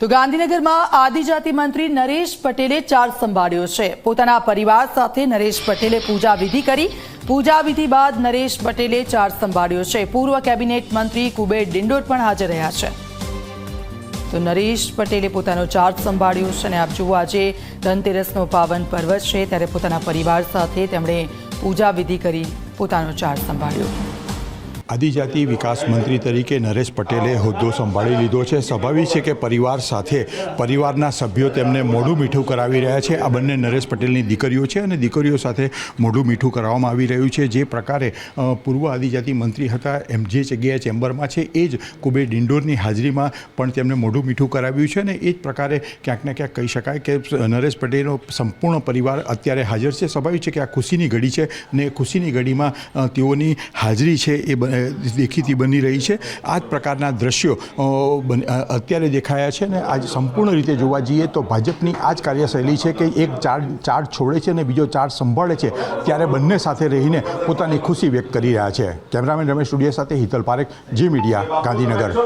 તો ગાંધીનગરમાં આદિજાતિ મંત્રી નરેશ પટેલે ચાર્જ સંભાળ્યો છે। પોતાના પરિવાર સાથે નરેશ પટેલે પૂજા વિધિ કરી। પૂજા વિધિ બાદ નરેશ પટેલે ચાર્જ સંભાળ્યો છે। પૂર્વ કેબિનેટ મંત્રી કુબેર ડિંડોર પણ હાજર રહ્યા છે। તો નરેશ પટેલે પોતાનો ચાર્જ સંભાળ્યો છે અને આપ જુઓ, આજે ધનતેરસનો પાવન પર્વ છે ત્યારે પોતાના પરિવાર સાથે તેમણે પૂજા વિધિ કરી પોતાનો ચાર્જ સંભાળ્યો। આદિજાતિ વિકાસ મંત્રી તરીકે નરેશ પટેલે હોદ્દો સંભાળી લીધો છે। સ્વાભાવિક છે કે પરિવાર સાથે પરિવારના સભ્યો તેમને મોઢું મીઠું કરાવી રહ્યા છે। આ બંને નરેશ પટેલની દીકરીઓ છે અને દીકરીઓ સાથે મોઢું મીઠું કરાવવામાં આવી રહ્યું છે। જે પ્રકારે પૂર્વ આદિજાતિ મંત્રી હતા એમ જે જગ્યાએ ચેમ્બરમાં છે એ જ કુબેર ડિંડોરની હાજરીમાં પણ તેમને મોઢું મીઠું કરાવ્યું છે અને એ જ પ્રકારે ક્યાંક ને ક્યાંક કહી શકાય કે નરેશ પટેલનો સંપૂર્ણ પરિવાર અત્યારે હાજર છે। સ્વાભાવિક છે કે આ ખુશીની ઘડી છે અને ખુશીની ઘડીમાં તેઓની હાજરી છે એ દેખીતી બની રહી છે। આ જ પ્રકારના દ્રશ્યો અત્યારે દેખાયા છે અને આજ સંપૂર્ણ રીતે જોવા જઈએ તો ભાજપની આ જ કાર્યશૈલી છે કે એક ચાર્જ છોડે છે અને બીજો ચાર્જ સંભાળે છે ત્યારે બંને સાથે રહીને પોતાની ખુશી વ્યક્ત કરી રહ્યા છે। કેમેરામેન રમેશ સ્ટુડિયો સાથે હિતલ પારેખ, જી મીડિયા, ગાંધીનગર।